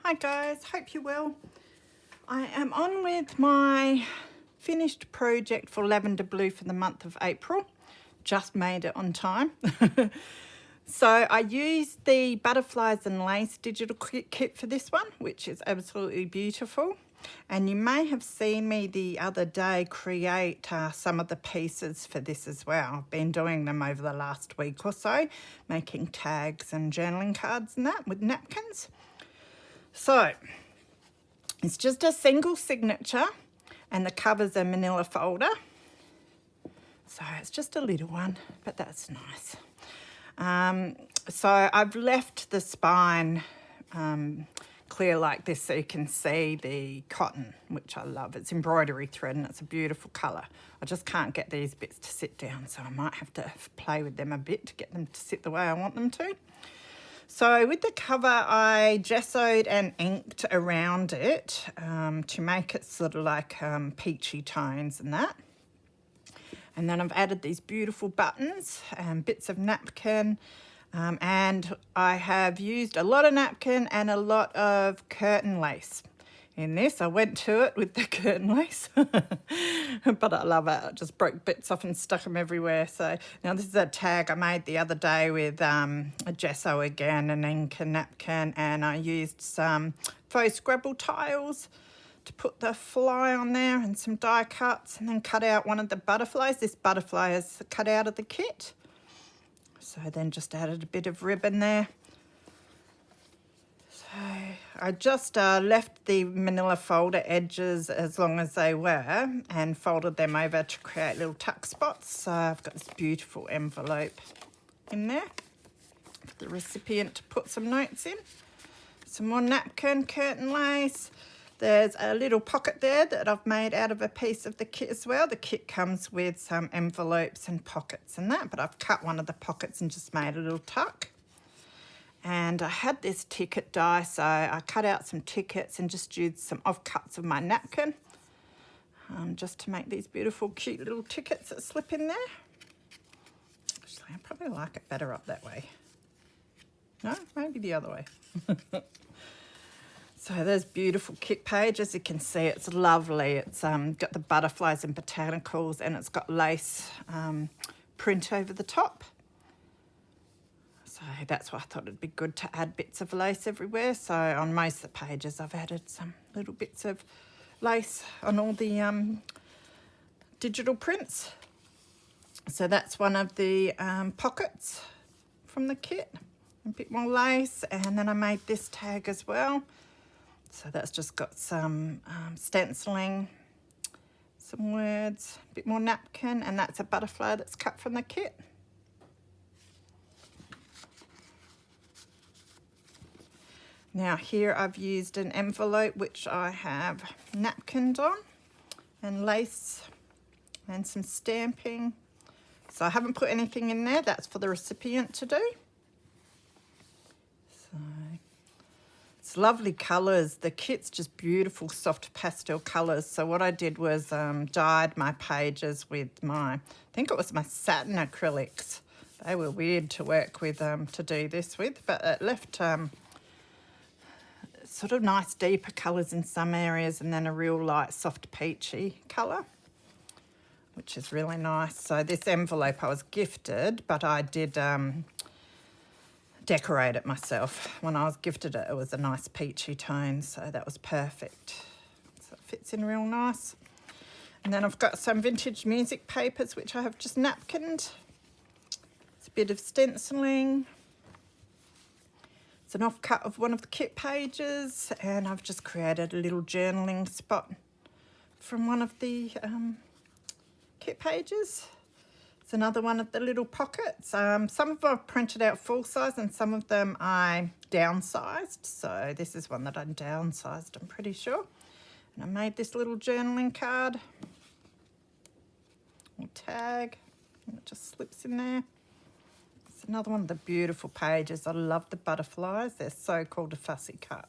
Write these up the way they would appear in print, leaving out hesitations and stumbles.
Hi guys, hope you're well. I am on with my finished project for Lavender Blue for the month of April. Just made it on time. So I used the Butterflies and Lace digital kit for this one, which is absolutely beautiful. And you may have seen me the other day create some of the pieces for this as well. I've been doing them over the last week or so, making tags and journaling cards and that with napkins. So it's just a single signature and the cover's a manila folder. So it's just a little one, but that's nice. So I've left the spine clear like this so you can see the cotton, which I love. It's embroidery thread and it's a beautiful colour. I just can't get these bits to sit down, so I might have to play with them a bit to get them to sit the way I want them to. So with the cover, I gessoed and inked around it to make it sort of like peachy tones and that. And then I've added these beautiful buttons and bits of napkin. And I have used a lot of napkin and a lot of curtain lace in this. I went to it with the curtain lace, but I love it. I just broke bits off and stuck them everywhere. So now this is a tag I made the other day with a gesso again, an ink and napkin, and I used some faux Scrabble tiles to put the fly on there and some die cuts, and then cut out one of the butterflies. This butterfly is cut out of the kit. So then just added a bit of ribbon there. So I just left the manila folder edges as long as they were and folded them over to create little tuck spots. So I've got this beautiful envelope in there for the recipient to put some notes in. Some more napkin, curtain lace. There's a little pocket there that I've made out of a piece of the kit as well. The kit comes with some envelopes and pockets and that, but I've cut one of the pockets and just made a little tuck. And I had this ticket die, so I cut out some tickets and just used some offcuts of my napkin just to make these beautiful, cute little tickets that slip in there. Actually, I probably like it better up that way. No, maybe the other way. So there's beautiful kit page. As you can see, it's lovely. It's got the butterflies and botanicals, and it's got lace print over the top. So that's why I thought it'd be good to add bits of lace everywhere. So on most of the pages, I've added some little bits of lace on all the digital prints. So that's one of the pockets from the kit. A bit more lace, and then I made this tag as well. So that's just got some stenciling, some words, a bit more napkin, and that's a butterfly that's cut from the kit. Now here I've used an envelope which I have napkined on and lace and some stamping. So I haven't put anything in there, that's for the recipient to do. So it's lovely colours. The kit's just beautiful, soft pastel colours. So what I did was dyed my pages with I think it was my satin acrylics. They were weird to work with, to do this with, but it left sort of nice deeper colours in some areas and then a real light, soft peachy colour, which is really nice. So this envelope I was gifted, but I did decorate it myself. When I was gifted it, it was a nice peachy tone, so that was perfect. So it fits in real nice. And then I've got some vintage music papers which I have just napkined. It's a bit of stenciling. It's an offcut of one of the kit pages, and I've just created a little journaling spot from one of the kit pages. It's another one of the little pockets. Some of them I've printed out full size and some of them I downsized. So this is one that I downsized, I'm pretty sure. And I made this little journaling card or tag, and it just slips in there. It's another one of the beautiful pages. I love the butterflies. They're so cool to fussy cut.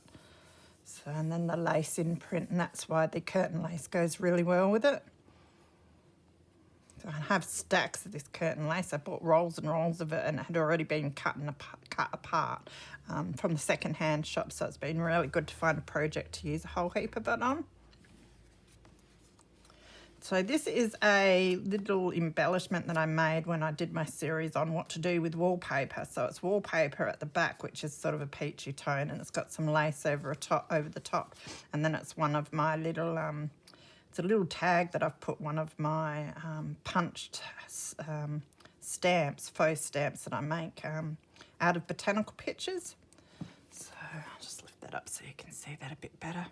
So, and then the lace in print, and that's why the curtain lace goes really well with it. So So I have stacks of this curtain lace. I bought rolls and rolls of it, and it had already been cut apart from the second-hand shop, so it's been really good to find a project to use a whole heap of it on. So this is a little embellishment that I made when I did my series on what to do with wallpaper. So it's wallpaper at the back, which is sort of a peachy tone, and it's got some lace over the top. And then it's one of my little, it's a little tag that I've put one of my punched stamps, faux stamps that I make out of botanical pictures. So I'll just lift that up so you can see that a bit better.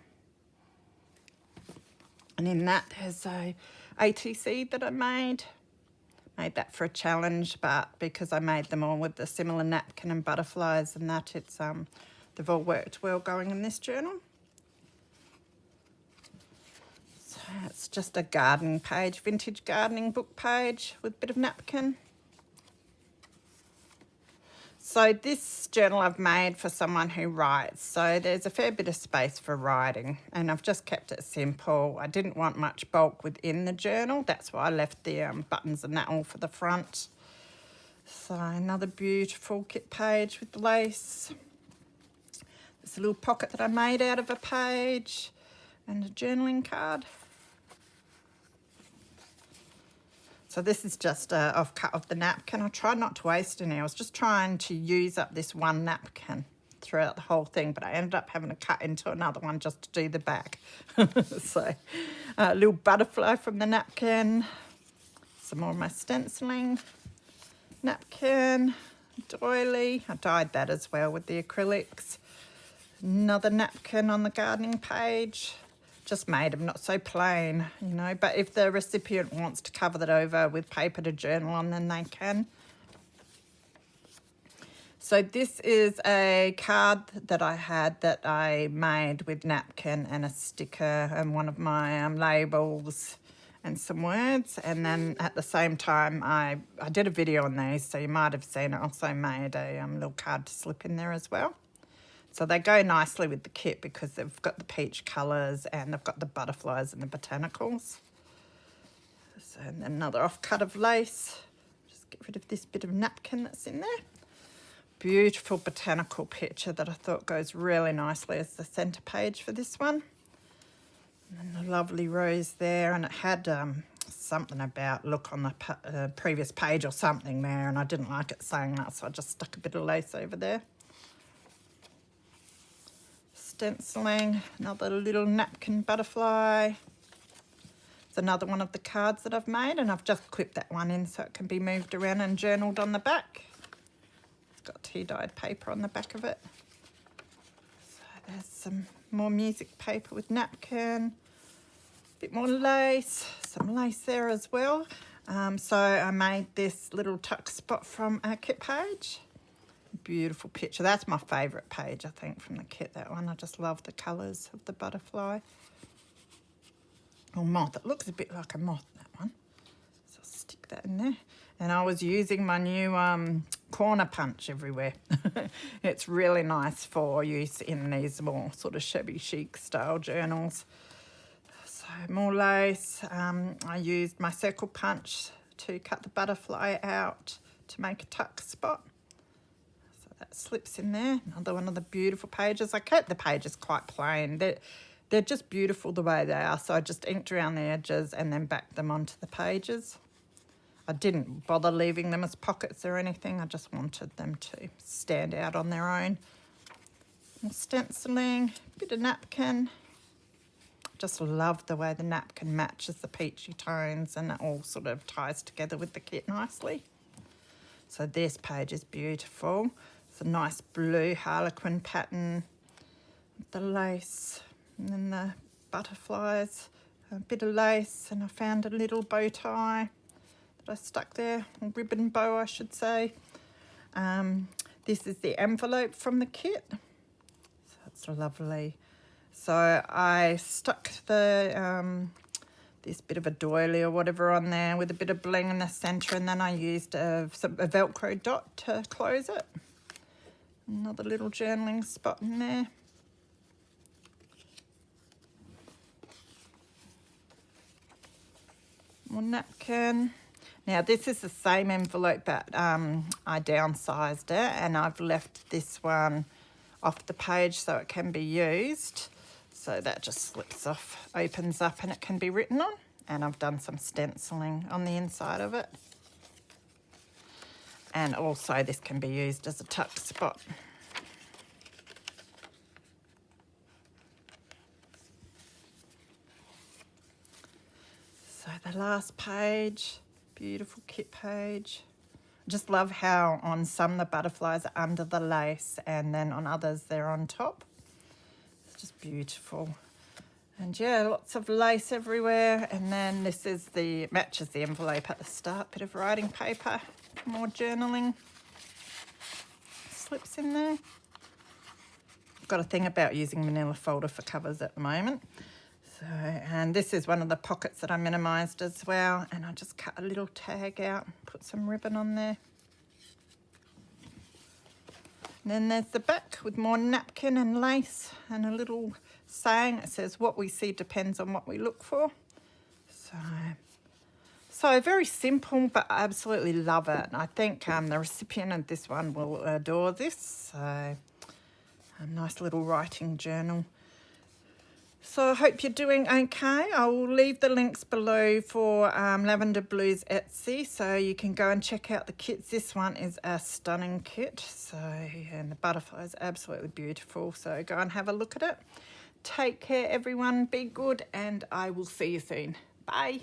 And in that there's a ATC that I made. Made that for a challenge, but because I made them all with the similar napkin and butterflies and that, it's they've all worked well going in this journal. So it's just a gardening page, vintage gardening book page with a bit of napkin. So this journal I've made for someone who writes. So there's a fair bit of space for writing, and I've just kept it simple. I didn't want much bulk within the journal. That's why I left the buttons and that all for the front. So another beautiful kit page with the lace. There's a little pocket that I made out of a page and a journaling card. So this is just a off-cut of the napkin. I tried not to waste any. I was just trying to use up this one napkin throughout the whole thing, but I ended up having to cut into another one just to do the back. So a little butterfly from the napkin. Some more of my stenciling. Napkin, doily. I dyed that as well with the acrylics. Another napkin on the gardening page. Just made them not so plain, you know, but if the recipient wants to cover that over with paper to journal on, then they can. So this is a card that I had that I made with napkin and a sticker and one of my labels and some words. And then at the same time, I did a video on these, so you might have seen it. I also made a little card to slip in there as well. So they go nicely with the kit because they've got the peach colours and they've got the butterflies and the botanicals. So and then another off-cut of lace. Just get rid of this bit of napkin that's in there. Beautiful botanical picture that I thought goes really nicely as the centre page for this one. And then the lovely rose there, and it had something about look on the previous page or something there, and I didn't like it saying that, so I just stuck a bit of lace over there. Stenciling, another little napkin butterfly. It's another one of the cards that I've made, and I've just clipped that one in so it can be moved around and journaled on the back. It's got tea-dyed paper on the back of it. So there's some more music paper with napkin, a bit more lace, some lace there as well. So I made this little tuck spot from a kit page. Beautiful picture. That's my favourite page, I think, from the kit, that one. I just love the colours of the butterfly. Or moth. It looks a bit like a moth, that one. So I'll stick that in there. And I was using my new corner punch everywhere. It's really nice for use in these more sort of shabby chic style journals. So more lace. I used my circle punch to cut the butterfly out to make a tuck spot. That slips in there. Another one of the beautiful pages. I kept the pages quite plain. They're just beautiful the way they are. So I just inked around the edges and then backed them onto the pages. I didn't bother leaving them as pockets or anything. I just wanted them to stand out on their own. More stenciling, bit of napkin. Just love the way the napkin matches the peachy tones, and it all sort of ties together with the kit nicely. So this page is beautiful. It's a nice blue harlequin pattern, the lace, and then the butterflies, a bit of lace, and I found a little bow tie that I stuck there, a ribbon bow I should say. This is the envelope from the kit. So it's lovely. So I stuck the this bit of a doily or whatever on there with a bit of bling in the centre, and then I used a Velcro dot to close it. Another little journaling spot in there. More napkin. Now this is the same envelope, but I downsized it and I've left this one off the page so it can be used. So that just slips off, opens up, and it can be written on. And I've done some stenciling on the inside of it. And also this can be used as a tuck spot. So the last page, beautiful kit page. Just love how on some the butterflies are under the lace and then on others they're on top. It's just beautiful. And yeah, lots of lace everywhere. And then this is the, matches the envelope at the start, bit of writing paper, more journaling. Slips in there. I've got a thing about using manila folder for covers at the moment. So, and this is one of the pockets that I minimised as well. And I just cut a little tag out, put some ribbon on there. And then there's the back with more napkin and lace and a little saying. It says, what we see depends on what we look for. So very simple, but I absolutely love it. And I think the recipient of this one will adore this. So a nice little writing journal. So I hope you're doing okay. I will leave the links below for Lavender Blu's Etsy, so you can go and check out the kits. This one is a stunning kit. So, and the butterfly is absolutely beautiful. So go and have a look at it. Take care, everyone. Be good, and I will see you soon. Bye.